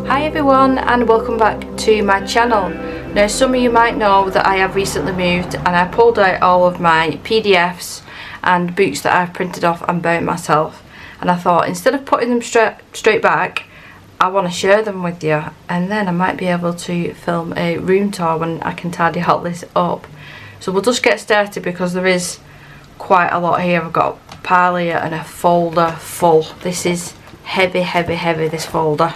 Hi everyone, and welcome back to my channel. Now, some of you might know that I have recently moved and I pulled out all of my PDFs and books that I've printed off and bound myself, and I thought instead of putting them straight back, I want to share them with you, and then I might be able to film a room tour when I can tidy all this up. So we'll just get started because there is quite a lot here. I've got a pile here and a folder full. This is heavy, this folder.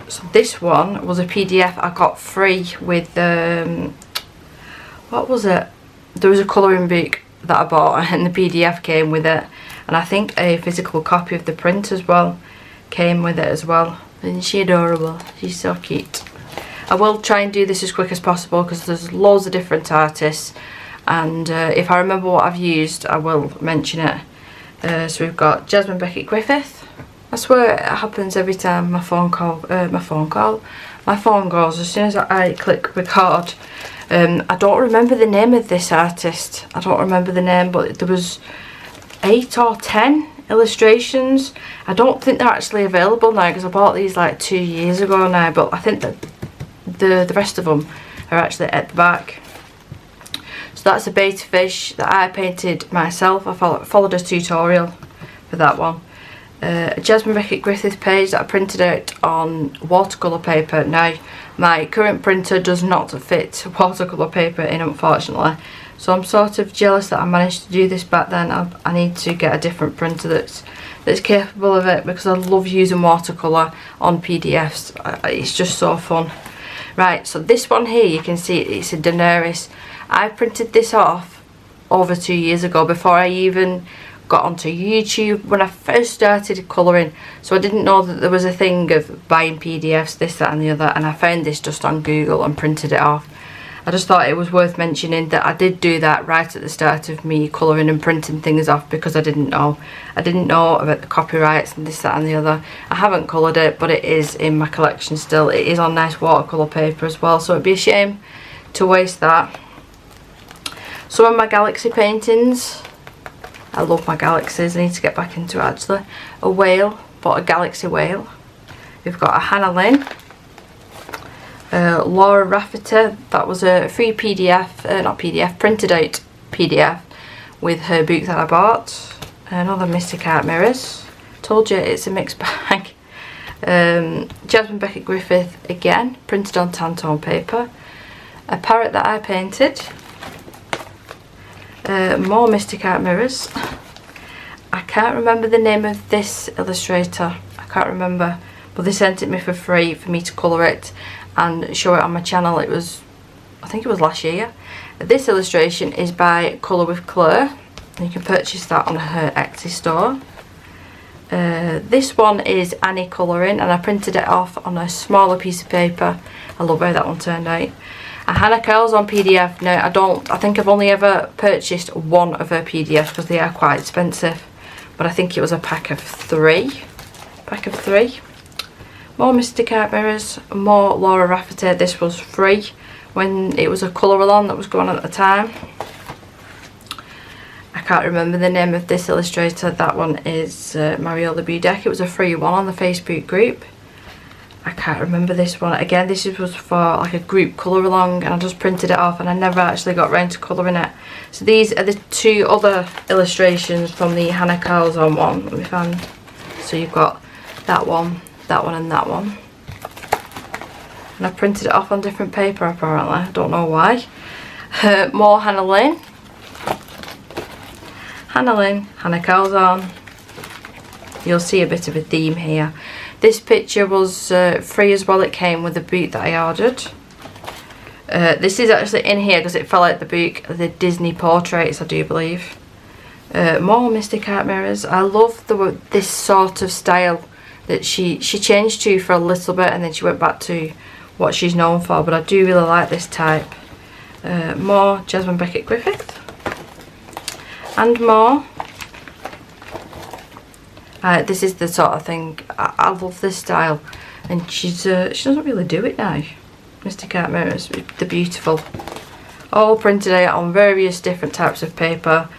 So this one was a PDF I got free with what was it? There was a colouring book that I bought and the PDF came with it, and I think a physical copy of the print as well came with it as well. Isn't she adorable? She's so cute. I will try and do this as quick as possible because there's loads of different artists, and if I remember what I've used I will mention it. So we've got Jasmine Beckett Griffith. I swear it happens every time my phone goes. As soon as I click record, I don't remember the name of this artist. I don't remember the name, but there was 8 or 10 illustrations. I don't think they're actually available now because I bought these like 2 years ago now, but I think that the rest of them are actually at the back. So that's a beta fish that I painted myself. I followed a tutorial for that one. A Jasmine Beckett Griffith page that I printed out on watercolour paper. Now my current printer does not fit watercolour paper in, unfortunately, so I'm sort of jealous that I managed to do this back then. I need to get a different printer that's capable of it because I love using watercolour on PDFs. It's just so fun. Right, so this one here, you can see it's a Daenerys. I printed this off over 2 years ago before I even got onto YouTube, when I first started colouring. So I didn't know that there was a thing of buying PDFs, this, that and the other, and I found this just on Google and printed it off. I just thought it was worth mentioning that I did do that right at the start of me colouring and printing things off because I didn't know about the copyrights and this, that and the other. I haven't coloured it, but it is in my collection still. It is on nice watercolour paper as well, so it'd be a shame to waste that. Some of my Galaxy paintings. I love my galaxies. I need to get back into it actually. A whale, bought a galaxy whale. We've got a Hannah Lynn. Laura Rafferty, that was a free PDF, not PDF, printed out PDF with her book that I bought. Another Mystic Art Mirrors. Told you it's a mixed bag. Jasmine Beckett Griffith again, printed on Tantone paper. A parrot that I painted. More Mystic Art Mirrors. I can't remember the name of this illustrator. I can't remember, but they sent it me for free for me to colour it and show it on my channel. It was, I think it was last year. This illustration is by Colour with Claire. You can purchase that on her Etsy store. This one is Annie colouring, and I printed it off on a smaller piece of paper. I love how that one turned out. Hannah Curls on PDF. Now I think I've only ever purchased one of her PDFs because they are quite expensive, but I think it was a pack of 3. More Mystic Art Mirrors, more Laura Rafferty. This was free when it was a colour-along that was going on at the time. I can't remember the name of this illustrator. That one is Mariola Budek. It was a free one on the Facebook group. I can't remember this one. Again, this was for like a group colour along, and I just printed it off and I never actually got round to colouring it. So these are the 2 other illustrations from the Hannah Curls on one. Let me find. So you've got that one and that one. And I printed it off on different paper apparently. I don't know why. More Hannah Lynn. Hannah Curls on. You'll see a bit of a theme here. This picture was free as well. It came with the book that I ordered. This is actually in here because it fell out the book. The Disney portraits, I do believe. More Mystic Art Mirrors. I love this sort of style that she changed to for a little bit, and then she went back to what she's known for. But I do really like this type. More Jasmine Beckett Griffith. And more. This is the sort of thing, I love this style, and she doesn't really do it now. Mystic Art Mirrors, they're beautiful. All printed out on various different types of paper,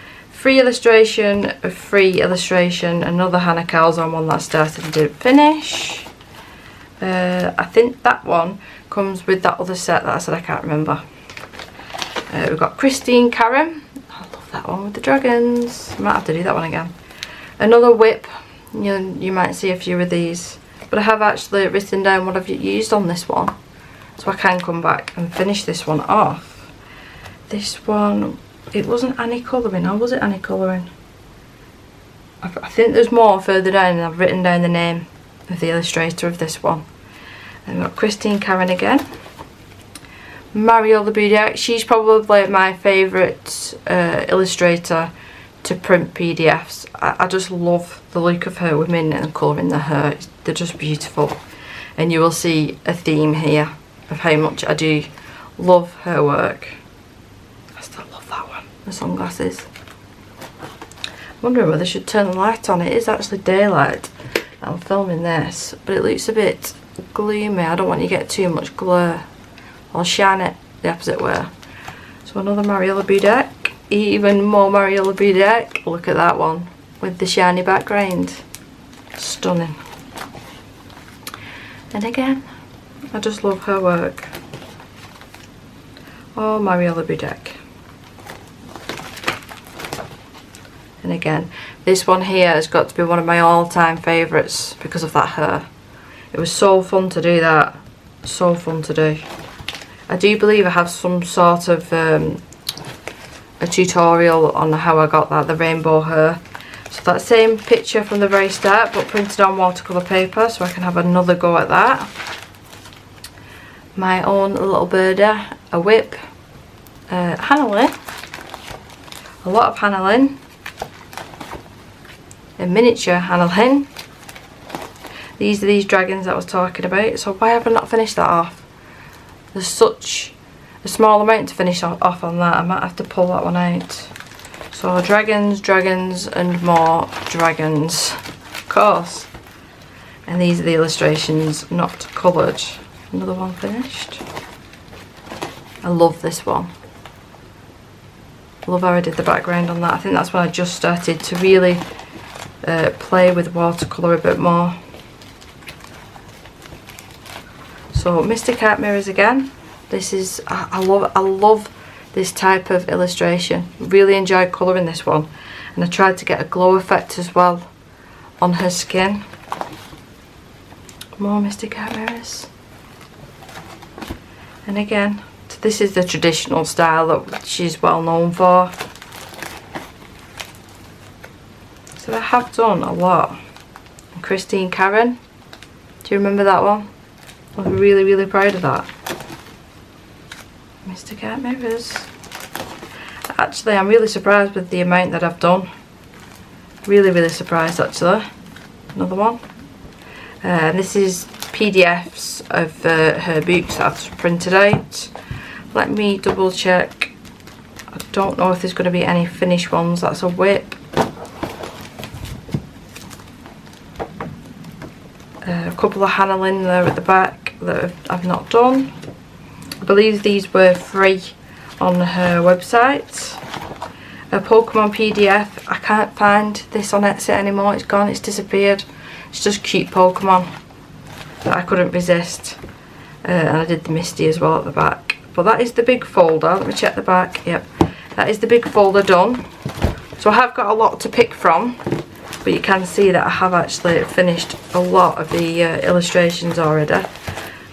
free illustration, a free illustration, another Hannah Calzone one that I started and didn't finish. I think that one comes with that other set that I said I can't remember. We've got Christine Karen. I love that one with the dragons. I might have to do that one again. Another whip. You might see a few of these. But I have actually written down what I've used on this one. So I can come back and finish this one off. This one, it wasn't Annie colouring, or was it Annie colouring? I think there's more further down, and I've written down the name of the illustrator of this one. And we've got Christine Karen again. Mariola Budek, she's probably my favourite illustrator to print PDFs. I just love the look of her women and colouring their hair. They're just beautiful. And you will see a theme here of how much I do love her work. I still love that one, the sunglasses. I'm wondering whether I should turn the light on. It is actually daylight. I'm filming this, but it looks a bit gloomy. I don't want you to get too much glare. I'll shine it the opposite way. So another Mariola Budek. Even more Mariola Budek. Look at that one with the shiny background. Stunning. And again, I just love her work. Oh, Mariola Budek. And again, this one here has got to be one of my all-time favourites because of that hair. It was so fun to do that. So fun to do. I do believe I have some sort of a tutorial on how I got that, the rainbow hair. So that same picture from the very start, but printed on watercolour paper, so I can have another go at that. My own little birdie, a whip, Hannah Lynn, a lot of Hannah Lynn, a miniature Hannah Lynn. These are these dragons that I was talking about, so why have I not finished that off? There's such a small amount to finish off on that. I might have to pull that one out. So dragons, dragons and more dragons, of course. And these are the illustrations not coloured. Another one finished. I love this one. I love how I did the background on that. I think that's when I just started to really play with watercolour a bit more. So Mystic Art Mirrors again. This is, I love this type of illustration. Really enjoyed colouring this one, and I tried to get a glow effect as well on her skin. More Mystic Art Mirrors. And again, this is the traditional style that she's well known for. So I have done a lot. And Christine Karen, do you remember that one? I'm really, really proud of that. Mystic Art Mirrors. Actually, I'm really surprised with the amount that I've done. Really, really surprised actually. Another one. This is PDFs of her books that I've printed out. Let me double check. I don't know if there's going to be any finished ones. That's a whip. A couple of Hannah Lynn there at the back that I've not done. I believe these were free on her website. A Pokemon PDF. I can't find this on Etsy anymore. It's gone. It's disappeared. It's just cute Pokemon that I couldn't resist. And I did the Misty as well at the back. But that is the big folder. Let me check the back. Yep. That is the big folder done. So I have got a lot to pick from. But you can see that I have actually finished a lot of the illustrations already.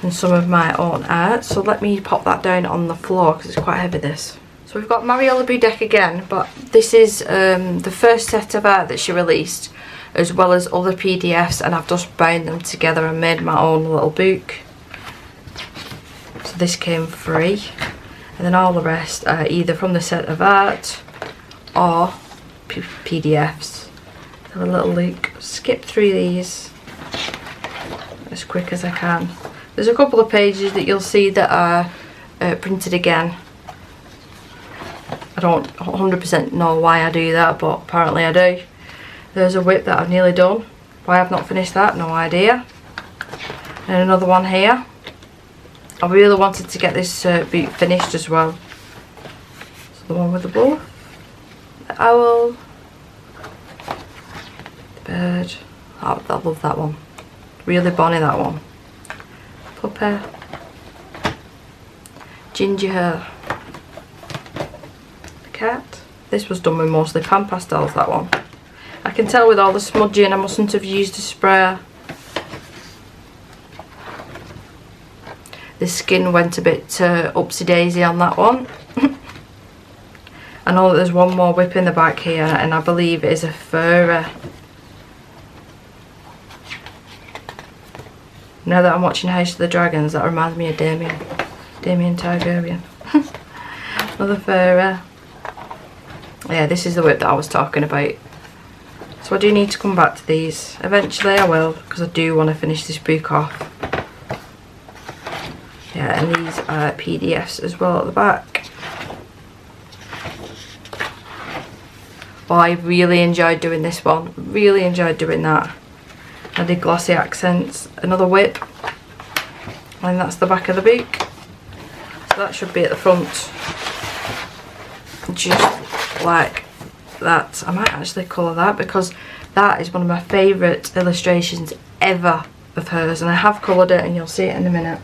And some of my own art. So let me pop that down on the floor because it's quite heavy, this. So we've got Mariola Budek again, but this is the first set of art that she released, as well as other PDFs, and I've just bound them together and made my own little book. So this came free, and then all the rest are either from the set of art or PDFs. Have a little look, skip through these as quick as I can. There's a couple of pages that you'll see that are printed again. I don't 100% know why I do that, but apparently I do. There's a whip that I've nearly done. Why I've not finished that, no idea. And another one here. I really wanted to get this boot finished as well. So the one with the bull, the owl, I love that one. Really bonny, that one. Puppy. Ginger hair. The cat. This was done with mostly pan pastels, that one. I can tell with all the smudging I mustn't have used a sprayer. The skin went a bit upsy daisy on that one. I know that there's one more whip in the back here, and I believe it is a furry. Now that I'm watching House of the Dragons, that reminds me of Damien Targaryen. Another furry. Yeah, this is the whip that I was talking about. So I do need to come back to these. Eventually I will, because I do want to finish this book off. Yeah, and these are PDFs as well at the back. Oh, I really enjoyed doing this one. Really enjoyed doing that. I did glossy accents. Another whip. And that's the back of the book. So that should be at the front. Just like that. I might actually colour that, because that is one of my favourite illustrations ever of hers. And I have coloured it, and you'll see it in a minute.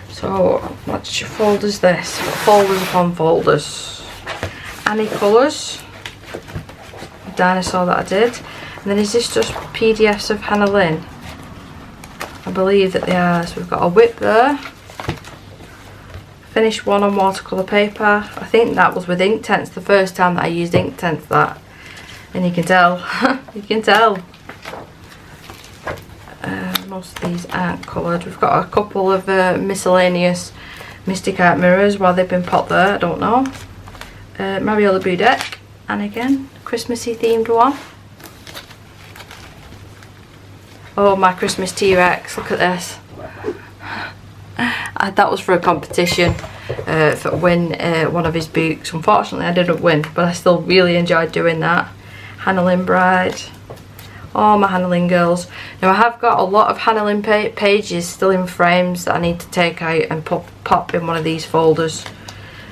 So, what's your folders this? Folders upon folders. Annie Colours, dinosaur that I did. And then is this just PDFs of Hannah Lynn? I believe that they are. So we've got a whip there. Finished one on watercolour paper. I think that was with Inktense, the first time that I used Inktense that. And you can tell, you can tell. Most of these aren't coloured. We've got a couple of miscellaneous Mystic Art mirrors while they've been popped there, I don't know. Mariola Budek, and again, Christmassy themed one. Oh, my Christmas T-Rex, look at this. That was for a competition for win one of his books. Unfortunately I didn't win, but I still really enjoyed doing that. Hannah Lynn Bride. Oh, my Hannah Lynn girls. Now I have got a lot of Hannah Lynn pages still in frames that I need to take out and pop in one of these folders.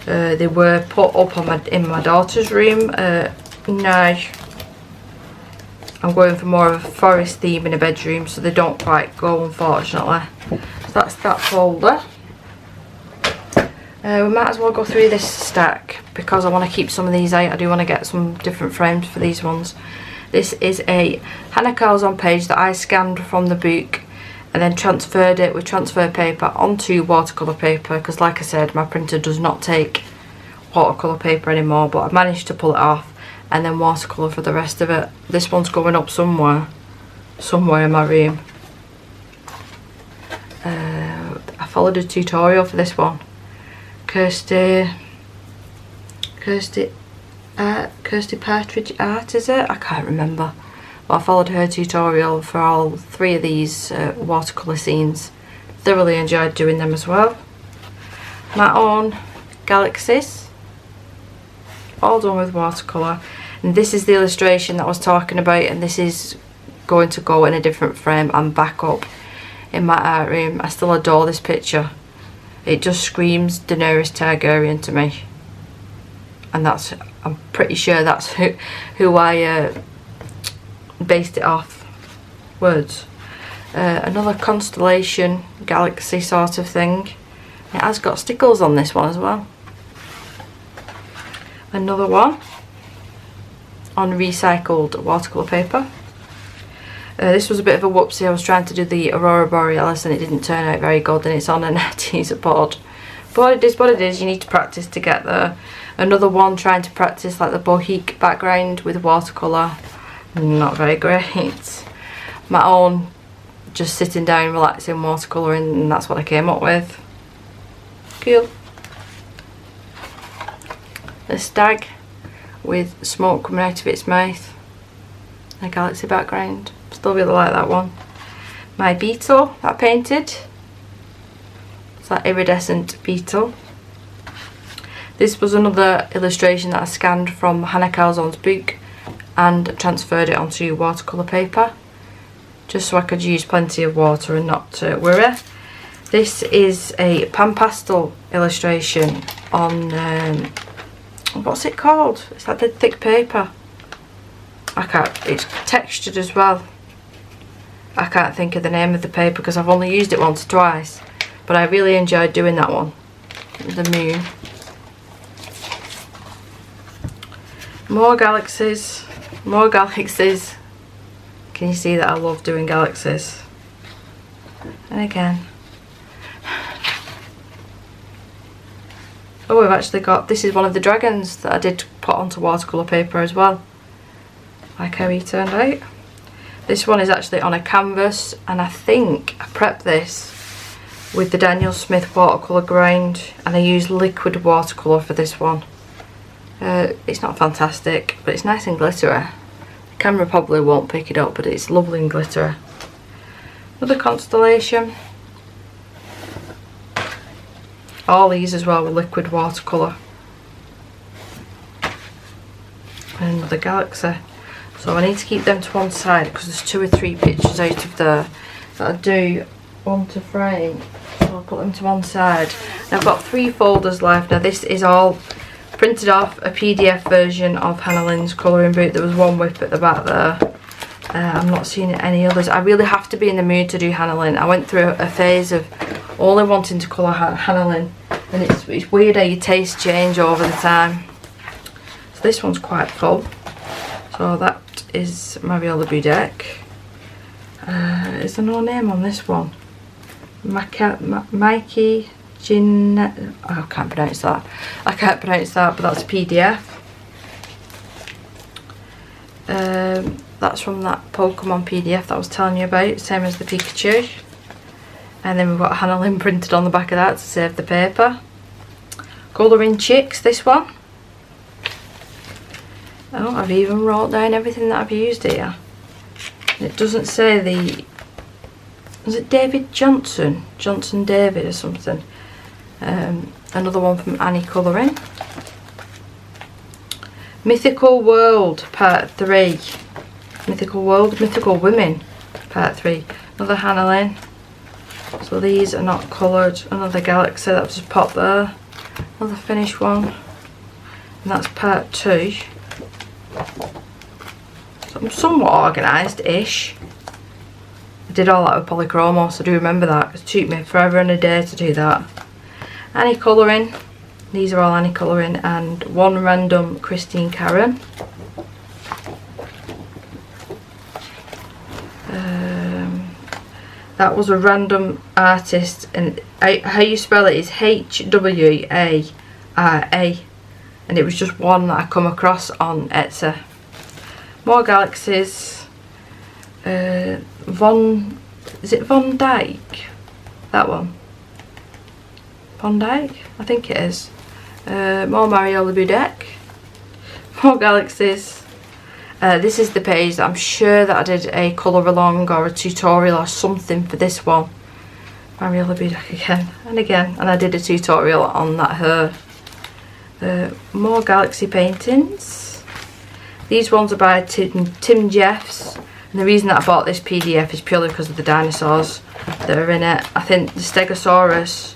They were put up on in my daughter's room. Now I'm going for more of a forest theme in a bedroom, so they don't quite go, unfortunately. So that's that folder. We might as well go through this stack, because I want to keep some of these out. I do want to get some different frames for these ones. This is a Hannah Carlzon page that I scanned from the book and then transferred it with transfer paper onto watercolour paper, because like I said, my printer does not take watercolour paper anymore, but I managed to pull it off and then watercolour for the rest of it. This one's going up somewhere in my room. I followed a tutorial for this one. Kirsty Partridge Art, is it? I can't remember. But I followed her tutorial for all three of these watercolour scenes. Thoroughly enjoyed doing them as well. My own galaxies, all done with watercolour. And this is the illustration that I was talking about, and this is going to go in a different frame and back up in my art room. I still adore this picture. It just screams Daenerys Targaryen to me. And that's, I'm pretty sure that's who I based it off. Words. Another constellation galaxy sort of thing. It has got stickles on this one as well. Another one on recycled watercolour paper. This was a bit of a whoopsie. I was trying to do the Aurora Borealis and it didn't turn out very good, and it's on an teaser board. But it is what it is, you need to practice to get there. Another one trying to practice like the Bohique background with watercolour. Not very great. My own just sitting down, relaxing, watercolouring, and that's what I came up with. Cool. A stag with smoke coming out of its mouth. A galaxy background. Still really like that one. My beetle that I painted. It's that iridescent beetle. This was another illustration that I scanned from Hannah Carlzon's book and transferred it onto watercolour paper, just so I could use plenty of water and not worry. This is a pan pastel illustration on, what's it called? It's like the thick paper. I can't, it's textured as well. I can't think of the name of the paper because I've only used it once or twice, but I really enjoyed doing that one, the moon. More galaxies, more galaxies. Can you see that I love doing galaxies? And again. Oh, we've actually got, this is one of the dragons that I did put onto watercolour paper as well. Like how he turned out. This one is actually on a canvas, and I think I prepped this with the Daniel Smith watercolour grind, and I used liquid watercolour for this one. It's not fantastic, but it's nice and glittery. The camera probably won't pick it up, but it's lovely and glittery. Another constellation. All these as well with liquid watercolour. And another galaxy. So I need to keep them to one side because there's 2 or 3 pictures out of there that I do want to frame. So I'll put them to one side. And I've got 3 folders left. Now this is all printed off a PDF version of Hannah Lynn's colouring book. There was one whip at the back there. I'm not seeing any others. I really have to be in the mood to do Hannah Lynn. I went through a phase of only wanting to colour Hannah Lynn, and it's weird how your tastes change over the time. So this one's quite full. So that is Mariola Budek. Is there no name on this one? Mikey Gin... Oh, I can't pronounce that. I can't pronounce that, but that's a PDF. That's from that Pokemon PDF that I was telling you about, same as the Pikachu. And then we've got Hannah Lynn printed on the back of that to save the paper. Colouring Chicks, this one. Oh, I've even wrote down everything that I've used here. It doesn't say the... Was it David Johnson? Johnson David or something. Another one from Annie Colouring. Mythical World, Part 3. Mythical World, Mythical Women, Part 3. Another Hannah Lynn. So these are not coloured. Another Galaxy that was just popped there. Another finished one. And that's Part 2. So I'm somewhat organised-ish. I did all that with Polychromos, so I do remember that. It took me forever and a day to do that. Annie Colouring. These are all Annie Colouring, and one random Christine Karen. That was a random artist, and how you spell it is H-W-A-R-A, and it was just one that I come across on Etsy. More galaxies. Is it Von Dyke? That one. Von Dyke? I think it is. More Mariola Budek. More galaxies. This is the page that I'm sure that I did a colour along or a tutorial or something for this one. Mariola Budek again and again, and I did a tutorial on that her. More galaxy paintings. These ones are by Tim Jeffs, and the reason that I bought this PDF is purely because of the dinosaurs that are in it. I think the Stegosaurus,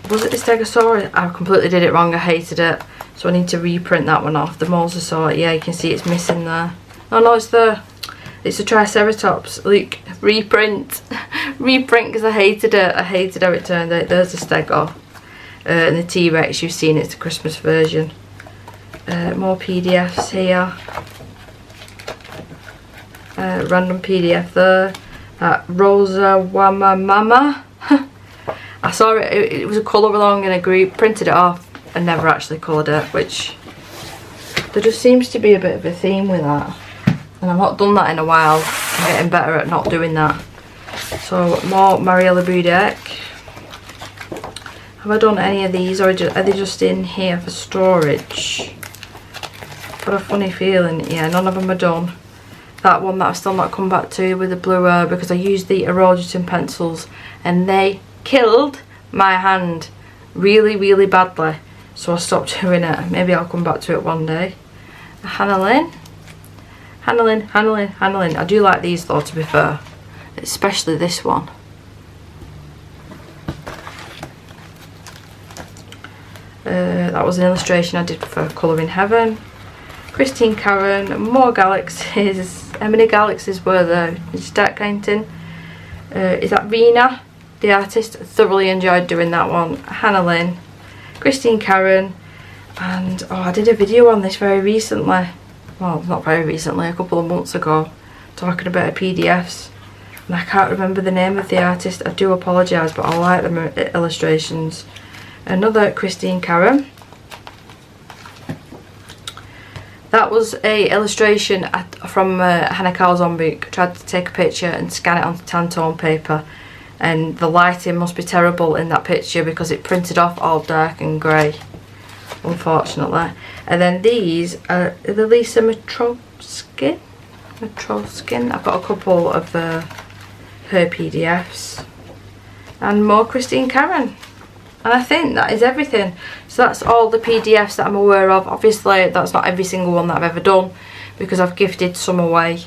was it the Stegosaurus? I completely did it wrong, I hated it. So I need to reprint that one off. The Mosasaur, yeah, you can see it's missing there. Oh no, it's there. It's a Triceratops. Look, reprint. Reprint because I hated it. I hated how it turned out. There's the Stego. And the T-Rex, you've seen it's the Christmas version. More PDFs here. Random PDF there. Rosa Wamamama. I saw it, it was a colour along and I printed it off and never actually coloured it, which there just seems to be a bit of a theme with that. And I've not done that in a while. I'm getting better at not doing that. So more Mariola Budek. Have I done any of these, or are they just in here for storage? Got a funny feeling, yeah, none of them are done. That one that I've still not come back to with the blue air because I used the Erogeton pencils and they killed my hand really, really badly. So I stopped doing it. Maybe I'll come back to it one day. Hannah Lynn. Hannah Lynn, Hannah Lynn, Hannah Lynn. I do like these though, to be fair. Especially this one. That was an illustration I did for Colouring Heaven. Christine Karen, more galaxies. How many galaxies were there? Did you start counting? Is that Rena, the artist? Thoroughly enjoyed doing that one. Hannah Lynn, Christine Karen, and oh, I did a video on this very recently. Well, not very recently, a couple of months ago, talking about PDFs. And I can't remember the name of the artist. I do apologise, but I like the illustrations. Another Christine Karen. That was a illustration from Hannah Calzone book. I tried to take a picture and scan it onto Tantone paper, and the lighting must be terrible in that picture because it printed off all dark and grey, unfortunately. And then these are the Lisa Matroskin. I've got a couple of her PDFs. And more Christine Karen. And I think that is everything. So that's all the PDFs that I'm aware of. Obviously that's not every single one that I've ever done, because I've gifted some away,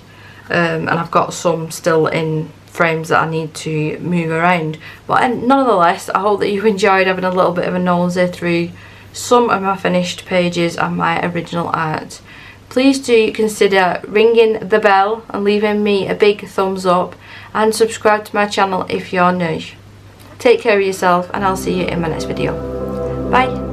and I've got some still in frames that I need to move around. But nonetheless, I hope that you enjoyed having a little bit of a nosy through some of my finished pages and my original art. Please do consider ringing the bell and leaving me a big thumbs up, and subscribe to my channel if you're new. Take care of yourself, and I'll see you in my next video. Bye.